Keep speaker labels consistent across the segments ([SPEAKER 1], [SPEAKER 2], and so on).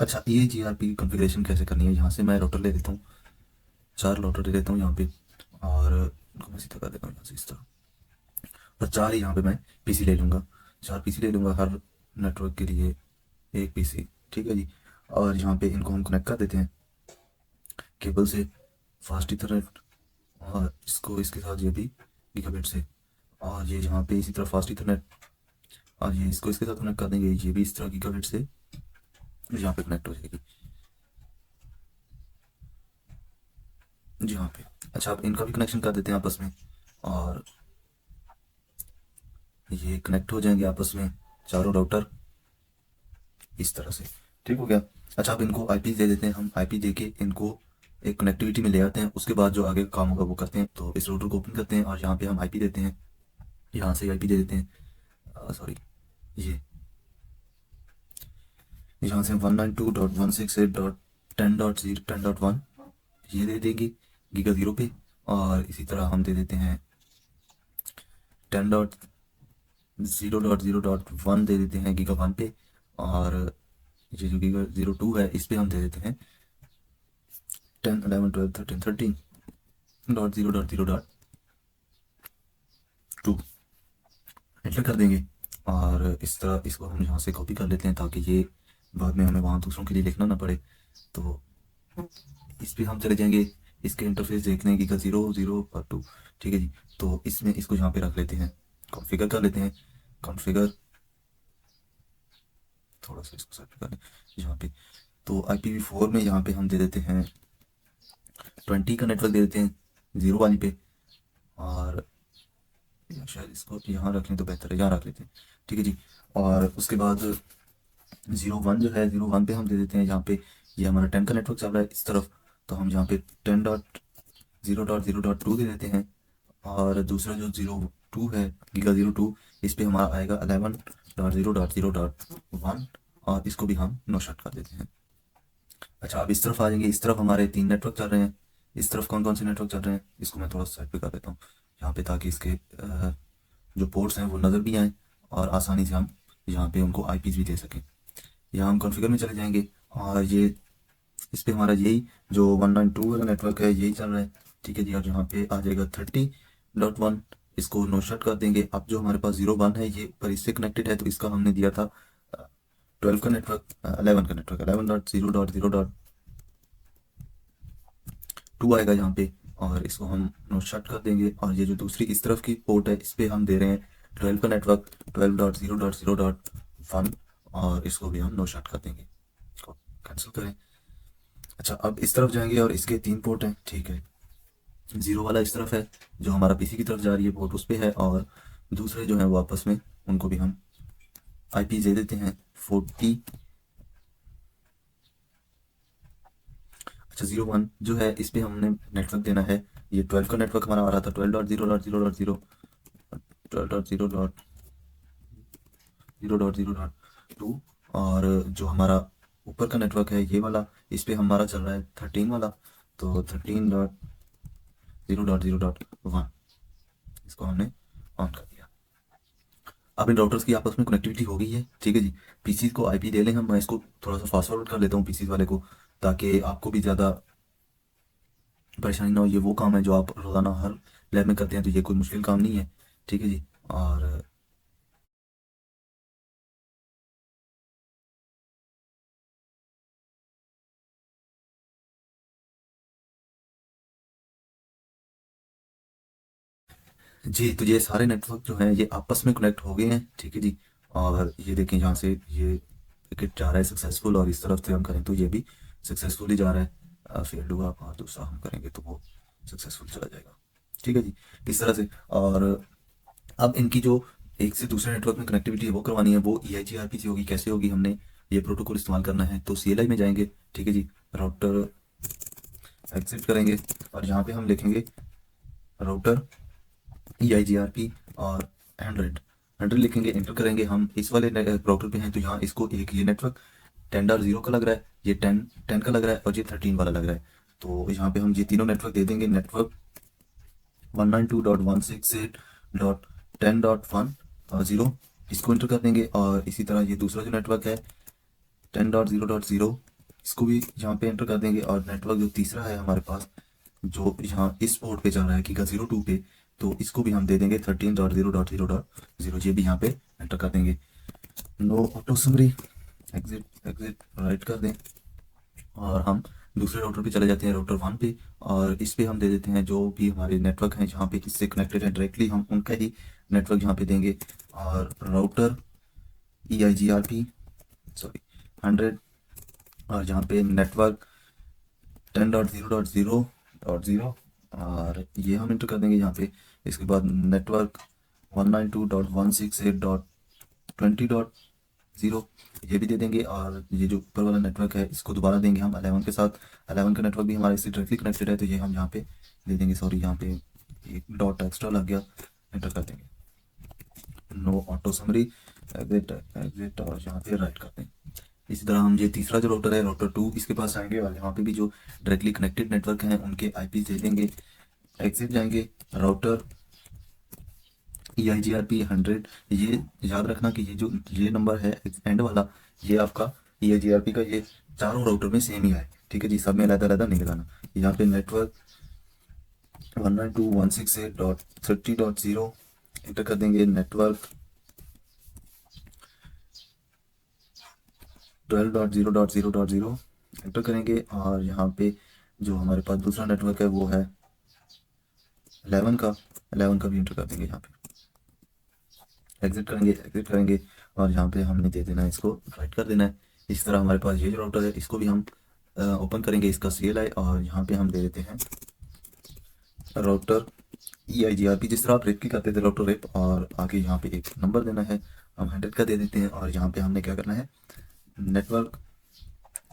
[SPEAKER 1] अच्छा, ये GRP configuration कैसे करनी है? यहाँ से मैं राउटर ले लेता हूँ, 4 राउटर ले लेता हूँ यहाँ पे, और इनको मैं सीधा कर देता हूँ यहाँ से इस तरह। और 4 ही यहाँ पे मैं पीसी ले लूँगा, 4 पीसी ले लूँगा हर नेटवर्क के लिए, एक पीसी। ठीक है जी। और यहाँ पे इनको हम कनेक्ट कर देते हैं केबल से, फास्ट इथरनेट, और इसको इसके साथ ये भी गीगाबिट से, और ये यहाँ पे इसी तरह फास्ट इथरनेट, और ये इसको इसके साथ कनेक्ट कर देंगे, ये भी इस तरह गीगाबिट से यहाँ पे कनेक्ट हो जाएगी यहाँ पे। अच्छा, अब इनका भी कनेक्शन कर देते हैं आपस में, और ये कनेक्ट हो जाएंगे आपस में चारों राउटर इस तरह से। ठीक हो गया। अच्छा, अब इनको आईपी दे देते हैं, हम आईपी दे के इनको एक कनेक्टिविटी में ले आते हैं, उसके बाद जो आगे का काम होगा वो करते हैं। तो इस राउटर को ओपन करते हैं और यहाँ पे हम आईपी देते हैं, यहाँ से आईपी दे देते हैं, सॉरी, ये यहाँ से 192.168.10.0 10.1 ये दे देंगे गीगा ज़ीरो पे, और इसी तरह हम दे देते हैं 10.0.0.1 दे देते हैं गीगा वन पे, और ये जो गीगा 02 है इस पे हम दे देते हैं 10 11 12 13 13.0.0.2 एंटर कर देंगे। और इस तरह इसको हम यहाँ से कॉपी कर लेते हैं ताकि ये बाद में हमें वहाँ दूसरों के लिए लिखना ना पड़े। तो इस पे हम चले जाएंगे, इसके इंटरफेस देख लेंगे का 0 0 और 2। ठीक है जी। तो इसमें इसको यहाँ पे रख लेते हैं, कॉन्फ़िगर कर लेते हैं, कॉन्फ़िगर, थोड़ा सा इसको सेट कर लें यहाँ पे। तो IPv4 में यहाँ पे हम दे देते हैं 20 का नेटवर्क दे देते हैं 0 वाली पे, और या शायद इसको यहाँ रख लें तो बेहतर है, यहाँ रख लेते हैं। ठीक है जी। और उसके बाद 01 जो है, 01 पे हम दे देते हैं यहाँ पे, ये हमारा 10 का नेटवर्क चल रहा है इस तरफ, तो हम यहाँ पे 10.0.0.2 दे देते हैं। और दूसरा जो 02 है, गीगा 02, इस पे हमारा आएगा 11.0.0.1, और इसको भी हम नो शट कर देते हैं। अच्छा, अब इस तरफ आ जाएंगे, इस तरफ हमारे 3 नेटवर्क चल रहे हैं। इस तरफ कौन कौन से नेटवर्क चल रहे हैं इसको मैं थोड़ा साइड पे कर देता हूँ यहाँ पे, ताकि इसके जो पोर्ट्स हैं वो नज़र भी आएँ, और आसानी से हम यहाँ पे उनको आईपीज भी दे सकें। यहाँ हम कॉन्फ़िगर में चले जाएंगे, और ये इस पे हमारा यही जो 192 वाला नेटवर्क है यही चल रहा है। ठीक है जी। और यहाँ पे आ जाएगा 30.1, इसको नो शट कर देंगे। अब जो हमारे पास 01 है ये पर इससे कनेक्टेड है, तो इसका हमने दिया था 12 का नेटवर्क, 11 का नेटवर्क, 11.0.0.2 आएगा यहाँ पे, और इसको हम नो शट कर देंगे। और ये जो दूसरी इस तरफ की पोर्ट है इस पे हम दे रहे हैं 12 का नेटवर्क, 12.0.0.1, और इसको भी हम नो शट कर देंगे, इसको कैंसिल करें। अच्छा, अब इस तरफ जाएंगे और इसके 3 पोर्ट हैं। ठीक है, 0 वाला इस तरफ है जो हमारा पीसी की तरफ जा रही है पोर्ट उस पे है, और दूसरे जो हैं वो आपस में उनको भी हम आईपी दे देते हैं 40। अच्छा, 01 जो है इस पे हमने नेटवर्क देना है, ये 12 का नेटवर्क हमारा आ रहा था 12.0.0.0, 12.0.0.0.2, और जो हमारा ऊपर का नेटवर्क है ये वाला, इस पे हमारा चल रहा है 13 वाला, तो 13.0.0.1, इसको हमने ऑन कर दिया। अब इन राउटर्स की आपस में कनेक्टिविटी हो गई है। ठीक है जी। पीसी को आईपी दे लें हम, मैं इसको थोड़ा सा फास्ट फॉरवर्ड कर लेता हूँ पीसी वाले को, ताकि आपको भी ज़्यादा परेशानी ना हो। ये वो काम है जो आप रोज़ाना हर लैब में करते हैं, तो ये कोई मुश्किल काम नहीं है। ठीक है जी। और जी, तो ये सारे नेटवर्क जो हैं ये आपस में कनेक्ट हो गए हैं। ठीक है जी। और ये देखें यहाँ से ये टिकट जा रहा है सक्सेसफुल, और इस तरफ से हम करें तो ये भी सक्सेसफुली जा रहा है, फेल्ड हुआ, और दूसरा हम करेंगे तो वो सक्सेसफुल चला जाएगा। ठीक है जी। इस तरह से। और अब इनकी जो एक से दूसरे नेटवर्क में कनेक्टिविटी है वो करवानी है, वो EIGRP से होगी। कैसे होगी? हमने ये प्रोटोकॉल इस्तेमाल करना है, तो CLI में जाएंगे। ठीक है जी। राउटर एक्सेप्ट करेंगे, और यहाँ पे हम लिखेंगे राउटर EIGRP और 100 लिखेंगे, एंटर करेंगे। हम इस वाले राउटर पे हैं, तो यहाँ इसको एक ये नेटवर्क 10.0 का लग रहा है, ये 10 का लग रहा है, और ये 13 वाला लग रहा है। तो यहाँ पे हम ये तीनों नेटवर्क दे देंगे, नेटवर्क 192.168.10.1 0, इसको इंटर कर देंगे। और इसी तरह ये दूसरा जो नेटवर्क है 10.0.0 इसको भी यहाँ पे एंटर कर देंगे। और नेटवर्क जो तीसरा है हमारे पास, जो यहाँ इस पोर्ट पे चल रहा है गीगा 02 पे, तो इसको भी हम दे देंगे 13.0.0.0, ये भी यहाँ पे एंटर कर देंगे। No auto summary, exit exit write कर दें और हम दूसरे राउटर पे चले जाते हैं, राउटर 1 पे, और इस पे हम दे देते हैं जो भी हमारे नेटवर्क हैं जहाँ पे इससे कनेक्टेड है डायरेक्टली, हम उनका ही नेटवर्क यहाँ पे देंगे। और राउटर EIGRP 100, और जहाँ पे नेटवर्क 10.0.0.0, और ये हम इंटर कर देंगे यहाँ पे। इसके बाद नेटवर्क 192.168.20.0 ये भी दे देंगे। और ये जो ऊपर वाला नेटवर्क है इसको दोबारा देंगे हम 11 के साथ। 11 का नेटवर्क भी हमारे इससे डायरेक्टली कनेक्टेड है, तो ये हम यहाँ पे दे देंगे। सॉरी, यहाँ पे एक डॉट एक्स्ट्रा लग गया, एंटर कर देंगे। No auto summary, exit exit, और यहाँ पे राइट कर देंगे। इसी तरह हम ये तीसरा जो राउटर है, राउटर 2, इसके पास आएंगे और यहाँ पे भी जो डायरेक्टली कनेक्टेड नेटवर्क हैं उनके IP दे देंगे। एग्जिट जाएंगे, राउटर EIGRP 100, ये याद रखना कि ये नंबर है एंड वाला, ये आपका EIGRP का ये चारों राउटर में सेम ही है, ठीक है जी, सब में अलग अलग नहीं लगाना। यहाँ पे नेटवर्क 192.168.30.0 एंटर कर देंगे। नेटवर्क 12.0.0.0 एंटर करेंगे। और यहाँ पे जो हमारे पास दूसरा नेटवर्क है वो है 11 का भी एंटर कर देंगे। यहाँ पे एग्जिट करेंगे और यहाँ पे हमने दे देना है, इसको राइट कर देना है। इस तरह हमारे पास ये जो राउटर है इसको भी हम ओपन करेंगे, इसका CLI, और यहाँ पे हम दे देते हैं राउटर EIGRP, जिस तरह आप रेप की करते थे राउटर रेप, और आगे यहाँ पे एक नंबर देना है, हम 100 का दे देते हैं। और यहाँ पे हमने क्या करना है, नेटवर्क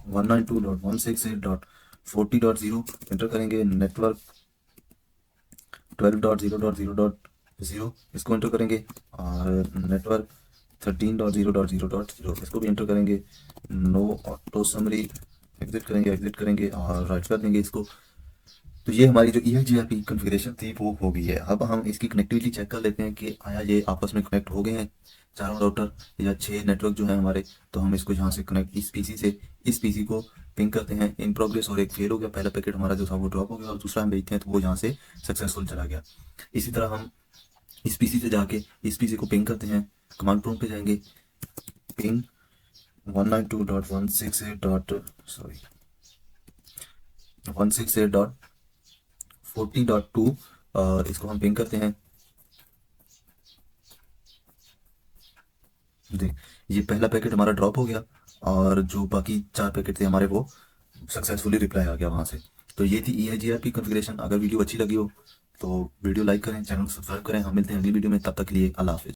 [SPEAKER 1] 192.168.40.0 एंटर करेंगे। नेटवर्क 12.0.0.0 इसको एंटर करेंगे। और नेटवर्क 13.0.0.0 इसको भी एंटर करेंगे। नो ऑटो समरी, एग्जिट करेंगे और राइट कर देंगे इसको। तो ये हमारी जो EIGRP कॉन्फ़िगरेशन थी वो हो गई है। अब हम इसकी कनेक्टिविटी चेक कर लेते हैं कि आया ये आपस में कनेक्ट हो गए हैं चारों राउटर या 6 नेटवर्क जो है हमारे। तो हम इसको यहाँ से कनेक्ट, इस PC से इस PC को पिंग करते हैं, इन प्रोग्रेस, और एक फेल हो गया, पहला पैकेट हमारा जो था वो ड्रॉप हो गया, और दूसरा हम भेजते हैं तो वो यहाँ से सक्सेसफुल चला गया। इसी तरह हम इस PC से जाके इस PC को पिंग करते हैं, कमांड प्रॉम्प्ट पे जाएंगे, पिंग 192.168.40.2, और इसको हम पिंग करते हैं। देख, ये पहला पैकेट हमारा ड्रॉप हो गया, और जो बाकी 4 पैकेट थे हमारे वो सक्सेसफुली रिप्लाई आ गया वहाँ से। तो ये थी EIGRP कॉन्फ़िगरेशन। अगर वीडियो अच्छी लगी हो तो वीडियो लाइक करें, चैनल को सब्सक्राइब करें। हम मिलते हैं अगली वीडियो में, तब तक के लिए अल्लाह हाफिज़।